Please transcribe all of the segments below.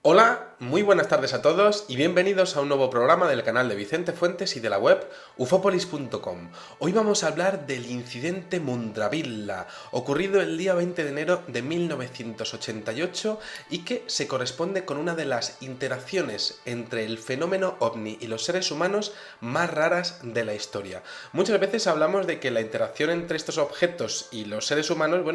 Hola, muy buenas tardes a todos y bienvenidos a un nuevo programa del canal de Vicente Fuentes y de la web ufopolis.com. Hoy vamos a hablar del incidente Mundravilla, ocurrido el día 20 de enero de 1988 y que se corresponde con una de las interacciones entre el fenómeno ovni y los seres humanos más raras de la historia. Muchas veces hablamos de que la interacción entre estos objetos y los seres humanos,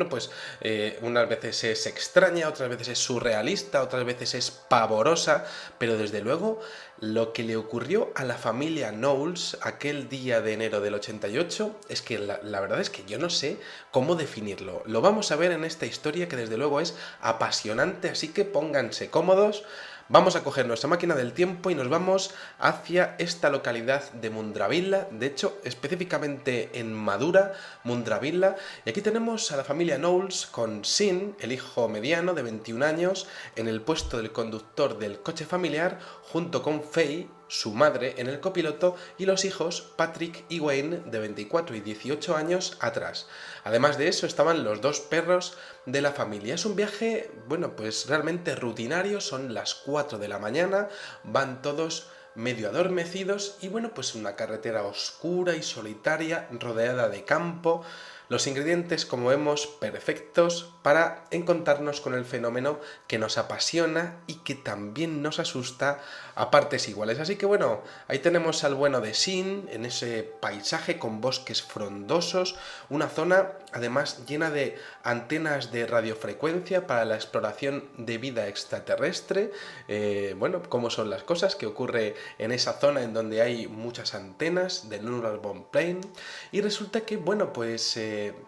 unas veces es extraña, otras veces es surrealista, otras veces es pavorosa, pero desde luego lo que le ocurrió a la familia Knowles aquel día de enero del 88 es que la verdad es que yo no sé cómo definirlo. Lo vamos a ver en esta historia que desde luego es apasionante, así que pónganse cómodos. Vamos a coger nuestra máquina del tiempo y nos vamos hacia esta localidad de Mundravilla, de hecho específicamente en Madura, Mundravilla, y aquí tenemos a la familia Knowles con Sean, el hijo mediano de 21 años, en el puesto del conductor del coche familiar, junto con Faye, su madre, en el copiloto, y los hijos Patrick y Wayne, de 24 y 18 años, atrás. Además de eso estaban los dos perros de la familia. Es un viaje, pues realmente rutinario, son las 4 de la mañana, van todos medio adormecidos y pues una carretera oscura y solitaria rodeada de campo. Los ingredientes, como vemos, perfectos para encontrarnos con el fenómeno que nos apasiona y que también nos asusta a partes iguales. Así que ahí tenemos al bueno de Sean en ese paisaje con bosques frondosos, una zona además llena de antenas de radiofrecuencia para la exploración de vida extraterrestre. Cómo son las cosas que ocurre en esa zona en donde hay muchas antenas del Neural Bomb Plane. Y resulta que,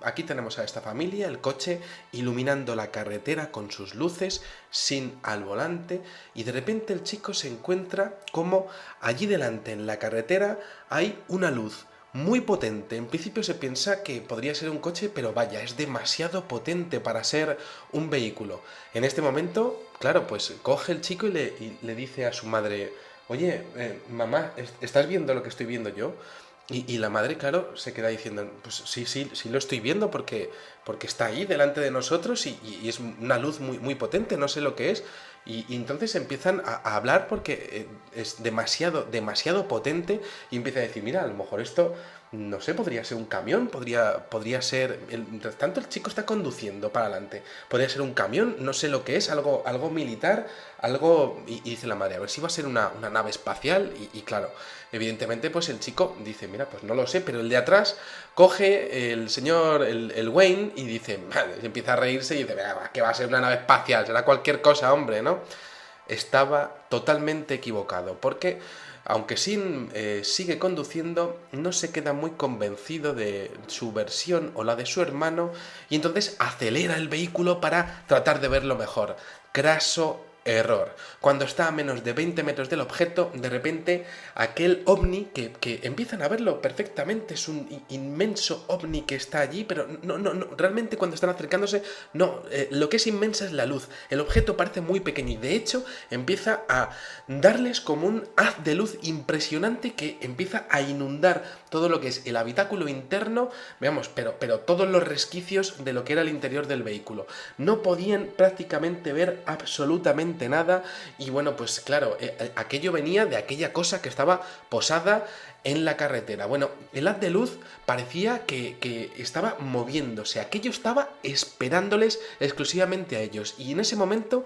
aquí tenemos a esta familia, el coche iluminando la carretera con sus luces, sin al volante, y de repente el chico se encuentra como allí delante en la carretera hay una luz muy potente. En principio se piensa que podría ser un coche, pero vaya, es demasiado potente para ser un vehículo. En este momento, claro, pues coge el chico y le dice a su madre: oye, mamá, ¿estás viendo lo que estoy viendo yo? Y la madre, claro, se queda diciendo: pues sí lo estoy viendo porque está ahí delante de nosotros y es una luz muy, muy potente, no sé lo que es. Y entonces empiezan a hablar porque es demasiado potente, y empieza a decir: mira, a lo mejor esto, no sé, podría ser un camión, podría ser... Mientras tanto el chico está conduciendo para adelante. Podría ser un camión, no sé lo que es, algo militar, algo... Y dice la madre: a ver si va a ser una nave espacial. Y claro, evidentemente pues el chico dice: mira, pues no lo sé, pero el de atrás coge el señor, el Wayne, y dice, empieza a reírse y dice: que va a ser una nave espacial, será cualquier cosa, hombre, ¿no? Estaba totalmente equivocado, porque aunque Sin sigue conduciendo, no se queda muy convencido de su versión o la de su hermano, y entonces acelera el vehículo para tratar de verlo mejor. Craso error. Cuando está a menos de 20 metros del objeto, de repente aquel ovni, que empiezan a verlo perfectamente, es un inmenso ovni que está allí, pero no, realmente cuando están acercándose, no, lo que es inmensa es la luz. El objeto parece muy pequeño y de hecho empieza a darles como un haz de luz impresionante que empieza a inundar todo lo que es el habitáculo interno, veamos, pero todos los resquicios de lo que era el interior del vehículo. No podían prácticamente ver absolutamente nada, y pues claro, aquello venía de aquella cosa que estaba posada en la carretera. El haz de luz parecía que estaba moviéndose, aquello estaba esperándoles exclusivamente a ellos, y en ese momento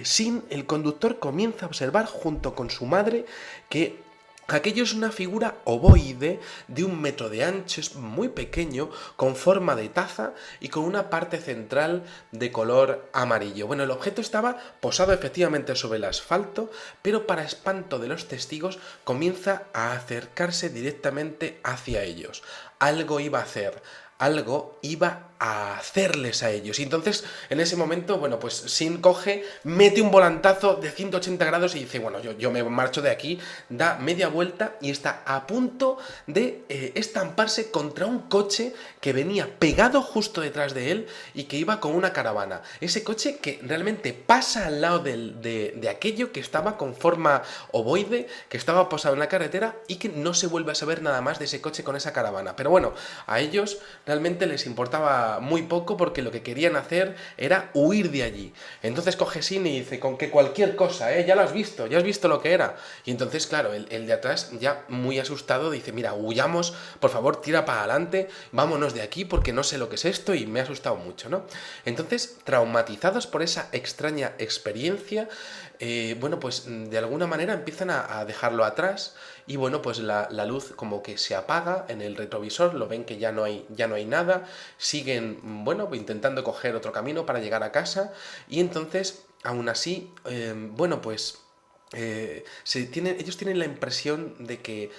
Sin, el conductor, comienza a observar junto con su madre que aquello es una figura ovoide de 1 metro de ancho, es muy pequeño, con forma de taza y con una parte central de color amarillo. El objeto estaba posado efectivamente sobre el asfalto, pero para espanto de los testigos comienza a acercarse directamente hacia ellos. Algo iba a hacer, algo iba a hacerles a ellos. Y entonces, en ese momento, Sin coge, mete un volantazo de 180 grados y dice: yo me marcho de aquí, da media vuelta y está a punto de estamparse contra un coche que venía pegado justo detrás de él y que iba con una caravana. Ese coche que realmente pasa al lado de aquello que estaba con forma ovoide, que estaba posado en la carretera, y que no se vuelve a saber nada más de ese coche con esa caravana. Pero a ellos realmente les importaba muy poco porque lo que querían hacer era huir de allí. Entonces coge Sin y dice, con que cualquier cosa, ya lo has visto, ya has visto lo que era. Y entonces, claro, el de atrás ya muy asustado dice, mira, huyamos, por favor, tira para adelante, vámonos de aquí porque no sé lo que es esto y me ha asustado mucho, ¿no? Entonces, traumatizados por esa extraña experiencia, bueno, pues de alguna manera empiezan a dejarlo atrás y bueno, pues la luz como que se apaga en el retrovisor, lo ven que ya no hay nada, siguen, bueno, intentando coger otro camino para llegar a casa y entonces, aún así, bueno, pues ellos tienen la impresión de que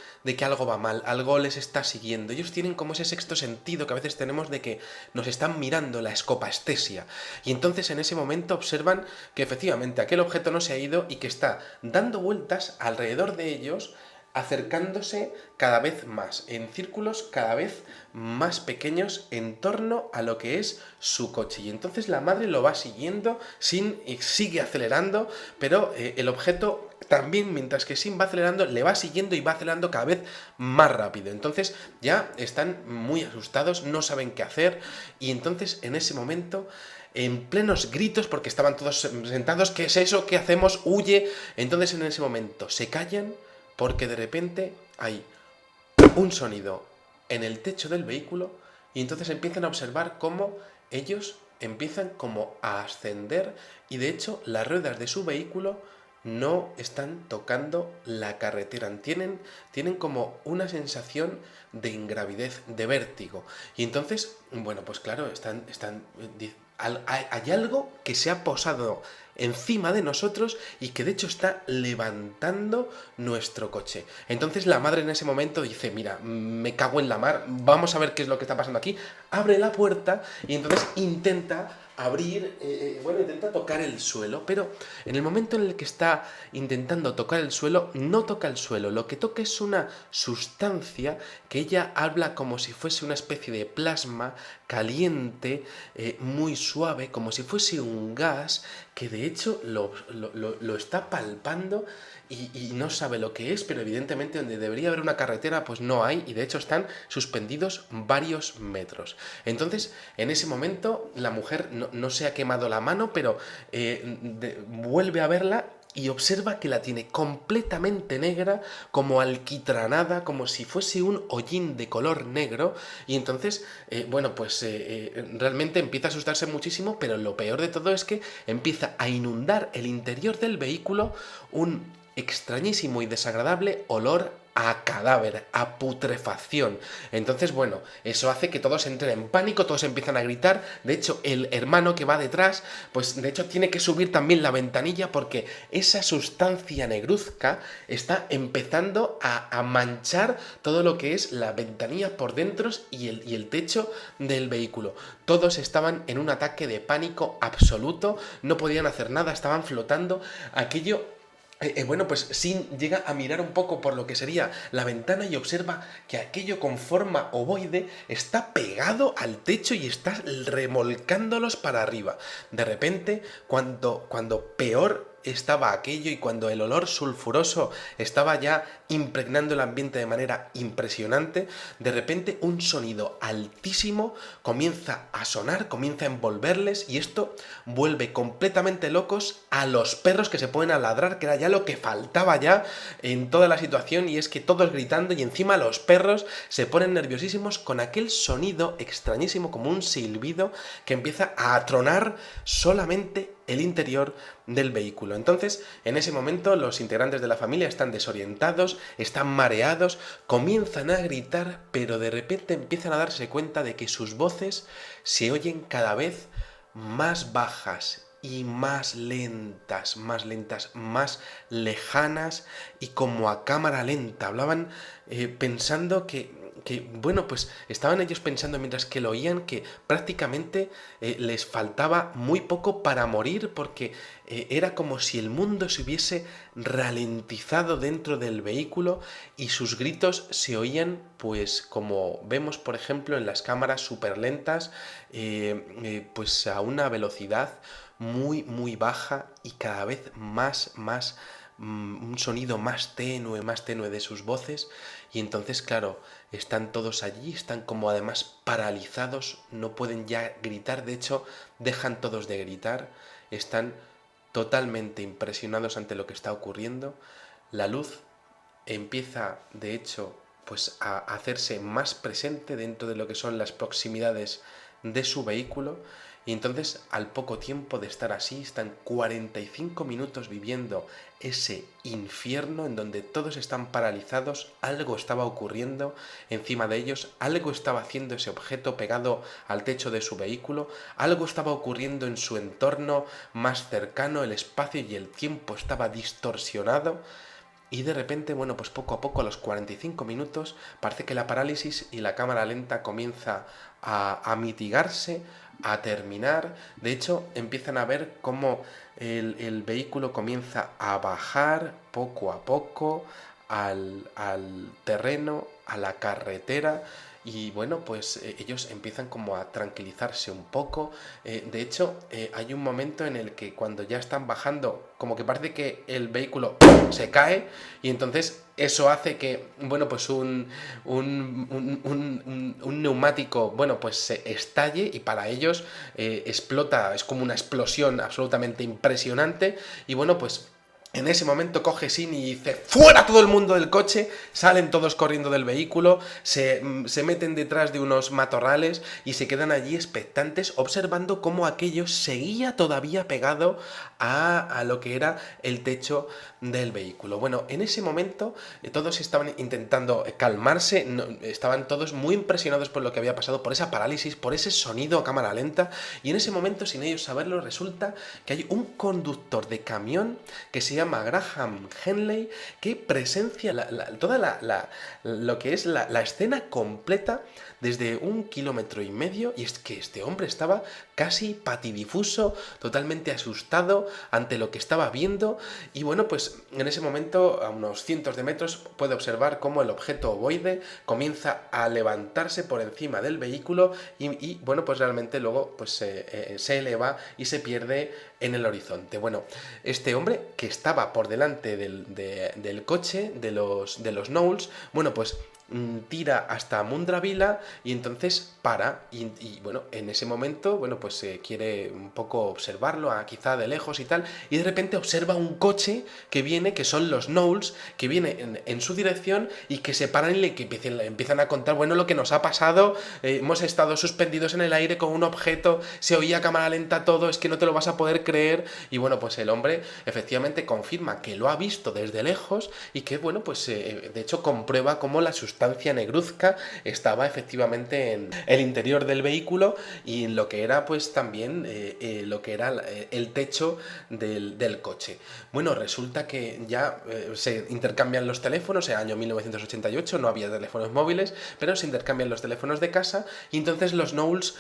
algo va mal, algo les está siguiendo. Ellos tienen como ese sexto sentido que a veces tenemos de que nos están mirando, la escopaestesia. Y entonces en ese momento observan que efectivamente aquel objeto no se ha ido y que está dando vueltas alrededor de ellos, acercándose cada vez más, en círculos cada vez más pequeños en torno a lo que es su coche. Y entonces la madre lo va siguiendo, Sin sigue acelerando, pero el objeto también, mientras que Sin va acelerando, le va siguiendo y va acelerando cada vez más rápido. Entonces ya están muy asustados, no saben qué hacer, y entonces en ese momento, en plenos gritos, porque estaban todos sentados, ¿qué es eso? ¿Qué hacemos? Huye. Entonces en ese momento se callan porque de repente hay un sonido en el techo del vehículo y entonces empiezan a observar cómo ellos empiezan como a ascender y de hecho las ruedas de su vehículo no están tocando la carretera, tienen como una sensación de ingravidez, de vértigo. Y entonces, bueno, pues claro, hay algo que se ha posado encima de nosotros y que de hecho está levantando nuestro coche. Entonces la madre en ese momento dice, mira, me cago en la mar, vamos a ver qué es lo que está pasando aquí. Abre la puerta y entonces intenta abrir, intenta tocar el suelo, pero en el momento en el que está intentando tocar el suelo, no toca el suelo, lo que toca es una sustancia que ella habla como si fuese una especie de plasma caliente, muy suave, como si fuese un gas, que de hecho lo está palpando y no sabe lo que es, pero evidentemente donde debería haber una carretera pues no hay y de hecho están suspendidos varios metros. Entonces en ese momento la mujer no se ha quemado la mano, pero vuelve a verla y observa que la tiene completamente negra, como alquitranada, como si fuese un hollín de color negro, y entonces, realmente empieza a asustarse muchísimo, pero lo peor de todo es que empieza a inundar el interior del vehículo un extrañísimo y desagradable olor a cadáver, a putrefacción. Entonces, bueno, eso hace que todos entren en pánico, todos empiezan a gritar. De hecho, el hermano que va detrás, pues de hecho tiene que subir también la ventanilla porque esa sustancia negruzca está empezando a manchar todo lo que es la ventanilla por dentro y el techo del vehículo. Todos estaban en un ataque de pánico absoluto, no podían hacer nada, estaban flotando. Aquello pues Sin llega a mirar un poco por lo que sería la ventana y observa que aquello con forma ovoide está pegado al techo y está remolcándolos para arriba. De repente, cuando peor estaba aquello y cuando el olor sulfuroso estaba ya impregnando el ambiente de manera impresionante, de repente un sonido altísimo comienza a sonar, comienza a envolverles y esto vuelve completamente locos a los perros que se ponen a ladrar, que era ya lo que faltaba ya en toda la situación, y es que todos gritando y encima los perros se ponen nerviosísimos con aquel sonido extrañísimo como un silbido que empieza a tronar solamente el interior del vehículo. Entonces, en ese momento, los integrantes de la familia están desorientados, están mareados, comienzan a gritar, pero de repente empiezan a darse cuenta de que sus voces se oyen cada vez más bajas y más lentas, más lejanas y como a cámara lenta. Hablaban pensando pues estaban ellos pensando mientras que lo oían que prácticamente les faltaba muy poco para morir porque era como si el mundo se hubiese ralentizado dentro del vehículo y sus gritos se oían pues como vemos por ejemplo en las cámaras súper lentas, pues a una velocidad muy muy baja y cada vez más un sonido más tenue de sus voces Y entonces, claro, están todos allí, están como además paralizados, no pueden ya gritar, de hecho, dejan todos de gritar, están totalmente impresionados ante lo que está ocurriendo. La luz empieza, de hecho, pues a hacerse más presente dentro de lo que son las proximidades de su vehículo, y entonces al poco tiempo de estar así, están 45 minutos viviendo ese infierno en donde todos están paralizados, algo estaba ocurriendo encima de ellos, algo estaba haciendo ese objeto pegado al techo de su vehículo, algo estaba ocurriendo en su entorno más cercano, el espacio y el tiempo estaba distorsionado. Y de repente, bueno, pues poco a poco, a los 45 minutos, parece que la parálisis y la cámara lenta comienza a mitigarse, a terminar. De hecho, empiezan a ver cómo el vehículo comienza a bajar poco a poco al terreno, a la carretera. Y bueno, pues ellos empiezan como a tranquilizarse un poco. De hecho, hay un momento en el que cuando ya están bajando, como que parece que el vehículo se cae, y entonces eso hace que, bueno, pues un neumático, bueno, pues se estalle, y para ellos explota, es como una explosión absolutamente impresionante. Y bueno, pues en ese momento coge Sin y dice ¡fuera todo el mundo del coche! Salen todos corriendo del vehículo, se meten detrás de unos matorrales y se quedan allí expectantes observando cómo aquello seguía todavía pegado a lo que era el techo del vehículo. Bueno, en ese momento todos estaban intentando calmarse, estaban todos muy impresionados por lo que había pasado, por esa parálisis, por ese sonido a cámara lenta, y en ese momento, sin ellos saberlo, resulta que hay un conductor de camión que se llama Graham Henley, que presencia lo que es la escena completa desde 1,5 kilómetros, y es que este hombre estaba casi patidifuso, totalmente asustado ante lo que estaba viendo. Y bueno, pues en ese momento, a unos cientos de metros, puede observar cómo el objeto ovoide comienza a levantarse por encima del vehículo y bueno, pues realmente luego pues se eleva y se pierde en el horizonte. Bueno, este hombre que estaba por delante del coche de los Knowles, bueno, pues tira hasta Mundravila y entonces para y bueno, en ese momento, bueno, pues quiere un poco observarlo, quizá de lejos y tal, y de repente observa un coche que viene, que son los Knowles, que viene en su dirección y que se paran y que empiezan a contar, bueno, lo que nos ha pasado, hemos estado suspendidos en el aire con un objeto, se oía a cámara lenta todo, es que no te lo vas a poder creer. Y bueno, pues el hombre efectivamente confirma que lo ha visto desde lejos y que, bueno, pues de hecho comprueba cómo la sustancia negruzca estaba efectivamente en el interior del vehículo y en lo que era pues también lo que era el techo del coche. Bueno, resulta que ya se intercambian los teléfonos, en el año 1988 no había teléfonos móviles, pero se intercambian los teléfonos de casa, y entonces los Knowles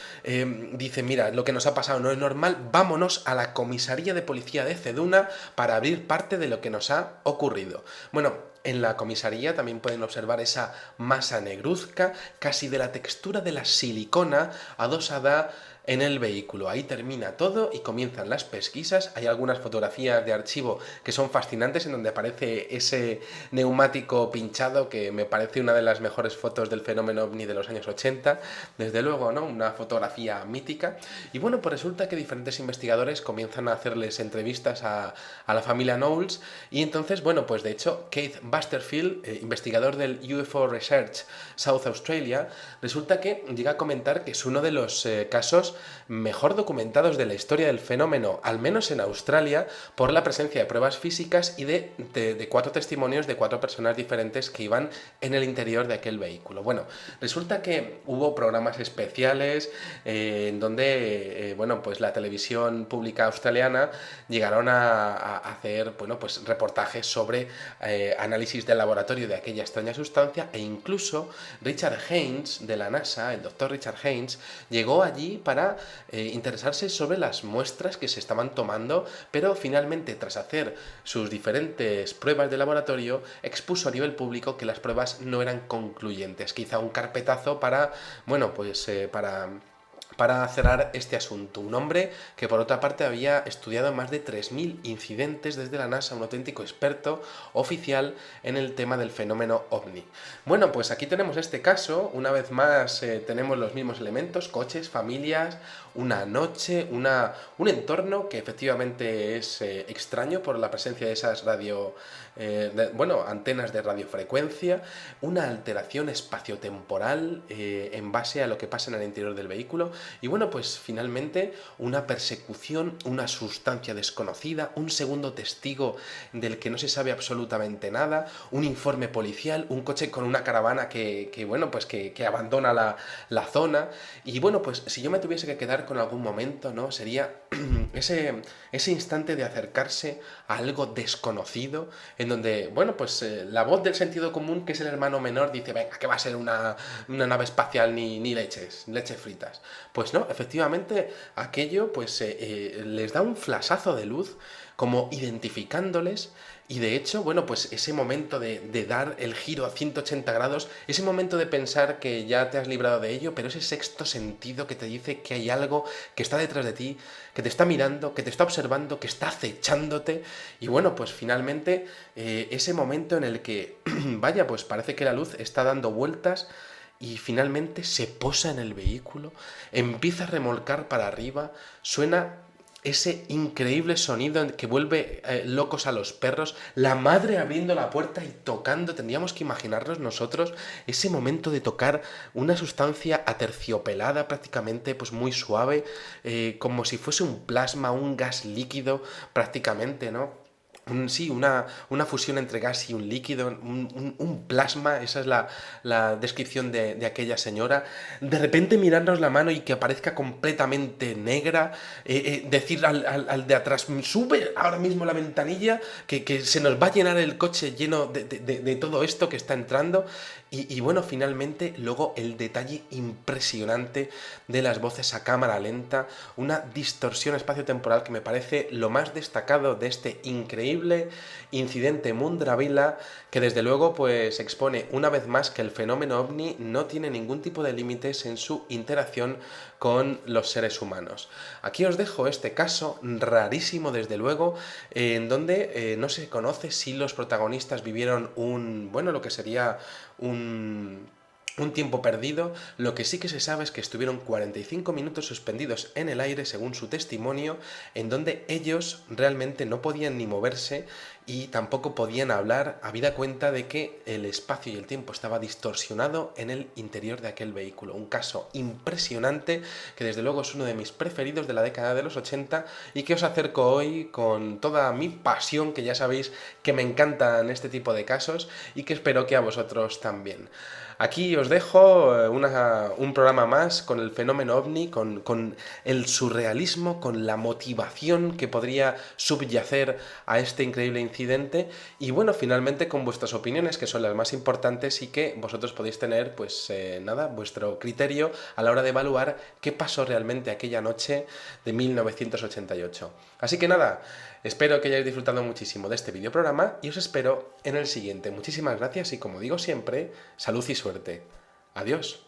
dicen, mira, lo que nos ha pasado no es normal, vámonos a la comisaría de policía de Ceduna para abrir parte de lo que nos ha ocurrido. Bueno, en la comisaría también pueden observar esa masa negruzca, casi de la textura de la silicona, adosada en el vehículo. Ahí termina todo y comienzan las pesquisas. Hay algunas fotografías de archivo que son fascinantes, en donde aparece ese neumático pinchado, que me parece una de las mejores fotos del fenómeno ovni de los años 80, desde luego, ¿no? Una fotografía mítica. Y bueno, pues resulta que diferentes investigadores comienzan a hacerles entrevistas a la familia Knowles, y entonces, bueno, pues de hecho Keith Basterfield, investigador del UFO Research South Australia, resulta que llega a comentar que es uno de los casos mejor documentados de la historia del fenómeno, al menos en Australia, por la presencia de pruebas físicas y de 4 testimonios de 4 personas diferentes que iban en el interior de aquel vehículo. Bueno, resulta que hubo programas especiales en donde, bueno, pues la televisión pública australiana llegaron a hacer, bueno, pues reportajes sobre análisis de laboratorio de aquella extraña sustancia, e incluso Richard Haynes de la NASA, el doctor Richard Haynes, llegó allí para interesarse sobre las muestras que se estaban tomando, pero finalmente, tras hacer sus diferentes pruebas de laboratorio, expuso a nivel público que las pruebas no eran concluyentes. Quizá un carpetazo para, bueno, pues para cerrar este asunto. Un hombre que por otra parte había estudiado más de 3.000 incidentes desde la NASA, un auténtico experto oficial en el tema del fenómeno OVNI. Bueno, pues aquí tenemos este caso, una vez más tenemos los mismos elementos, coches, familias, una noche, un entorno que efectivamente es extraño por la presencia de esas antenas de radiofrecuencia, una alteración espaciotemporal en base a lo que pasa en el interior del vehículo y bueno, pues finalmente una persecución, una sustancia desconocida, un segundo testigo del que no se sabe absolutamente nada, un informe policial, un coche con una caravana que abandona la zona y bueno, pues si yo me tuviese que quedar con algún momento, ¿no? Sería ese instante de acercarse a algo desconocido en donde, bueno, pues la voz del sentido común, que es el hermano menor, dice, venga, que va a ser una nave espacial ni leches fritas. Pues no, efectivamente, aquello pues les da un flashazo de luz, como identificándoles, y de hecho, bueno, pues ese momento de dar el giro a 180 grados, ese momento de pensar que ya te has librado de ello, pero ese sexto sentido que te dice que hay algo que está detrás de ti, que te está mirando, que te está observando, que está acechándote, y bueno, pues finalmente ese momento en el que, vaya, pues parece que la luz está dando vueltas, y finalmente se posa en el vehículo, empieza a remolcar para arriba, suena ese increíble sonido que vuelve locos a los perros, la madre abriendo la puerta y tocando, tendríamos que imaginarnos nosotros ese momento de tocar una sustancia aterciopelada prácticamente, pues muy suave, como si fuese un plasma, un gas líquido prácticamente, ¿no? Sí, una fusión entre gas y un líquido, un plasma, esa es la descripción de aquella señora. De repente mirarnos la mano y que aparezca completamente negra, decir al de atrás, sube ahora mismo la ventanilla, que se nos va a llenar el coche lleno de todo esto que está entrando. Y bueno, finalmente, luego el detalle impresionante de las voces a cámara lenta, una distorsión espaciotemporal que me parece lo más destacado de este increíble incidente Mundravila, que desde luego pues expone una vez más que el fenómeno OVNI no tiene ningún tipo de límites en su interacción con los seres humanos. Aquí os dejo este caso rarísimo desde luego, en donde no se conoce si los protagonistas vivieron lo que sería un tiempo perdido. Lo que sí que se sabe es que estuvieron 45 minutos suspendidos en el aire, según su testimonio, en donde ellos realmente no podían ni moverse y tampoco podían hablar, habida cuenta de que el espacio y el tiempo estaba distorsionado en el interior de aquel vehículo. Un caso impresionante que desde luego es uno de mis preferidos de la década de los 80 y que os acerco hoy con toda mi pasión, que ya sabéis que me encantan este tipo de casos y que espero que a vosotros también. Aquí os dejo un programa más con el fenómeno OVNI, con el surrealismo, con la motivación que podría subyacer a este increíble incidente y bueno, finalmente con vuestras opiniones, que son las más importantes y que vosotros podéis tener, vuestro criterio a la hora de evaluar qué pasó realmente aquella noche de 1988. Así que nada, espero que hayáis disfrutado muchísimo de este videoprograma y os espero en el siguiente. Muchísimas gracias y como digo siempre, salud y suerte. Adiós.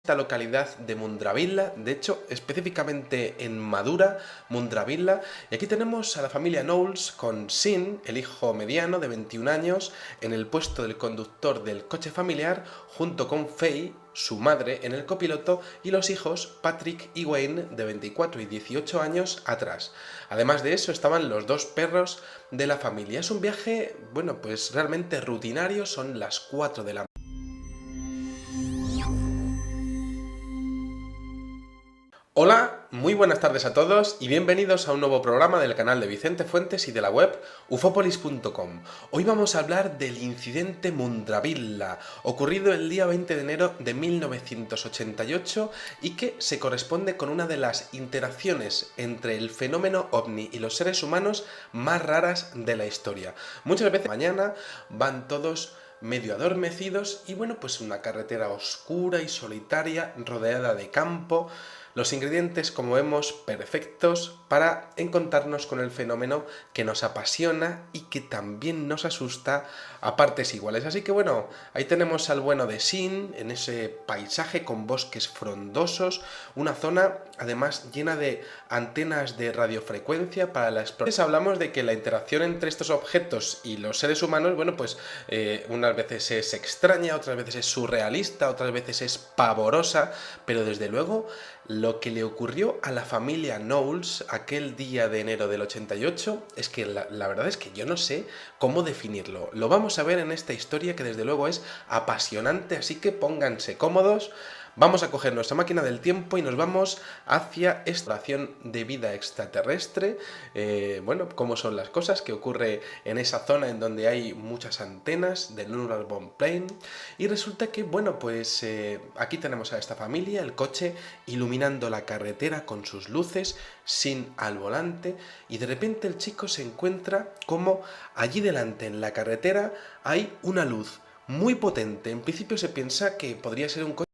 Esta localidad de Mundravilla, de hecho específicamente en Madura, Mundravilla, y aquí tenemos a la familia Knowles con Sean, el hijo mediano de 21 años, en el puesto del conductor del coche familiar, junto con Faye, su madre, en el copiloto, y los hijos Patrick y Wayne, de 24 y 18 años, atrás. Además de eso estaban los dos perros de la familia. Es un viaje, bueno, pues realmente rutinario, son las 4 de la Hola, muy buenas tardes a todos y bienvenidos a un nuevo programa del canal de Vicente Fuentes y de la web ufopolis.com. Hoy vamos a hablar del incidente Mundravilla, ocurrido el día 20 de enero de 1988 y que se corresponde con una de las interacciones entre el fenómeno OVNI y los seres humanos más raras de la historia. Muchas veces mañana van todos medio adormecidos y bueno, pues una carretera oscura y solitaria rodeada de campo. Los ingredientes, como vemos, perfectos para encontrarnos con el fenómeno que nos apasiona y que también nos asusta a partes iguales. Así que bueno, ahí tenemos al bueno de Sin, en ese paisaje con bosques frondosos, una zona además llena de antenas de radiofrecuencia para la exploración. Hablamos de que la interacción entre estos objetos y los seres humanos, bueno, pues unas veces es extraña, otras veces es surrealista, otras veces es pavorosa, pero desde luego lo que le ocurrió a la familia Knowles aquel día de enero del 88 es que la verdad es que yo no sé cómo definirlo. Lo vamos a ver en esta historia que desde luego es apasionante, así que pónganse cómodos. Vamos a coger nuestra máquina del tiempo y nos vamos hacia exploración de vida extraterrestre. Bueno, cómo son las cosas que ocurre en esa zona en donde hay muchas antenas del Neural Bomb Plane. Y resulta que, bueno, pues aquí tenemos a esta familia, el coche iluminando la carretera con sus luces, Sin al volante, y de repente el chico se encuentra como allí delante en la carretera hay una luz muy potente. En principio se piensa que podría ser un coche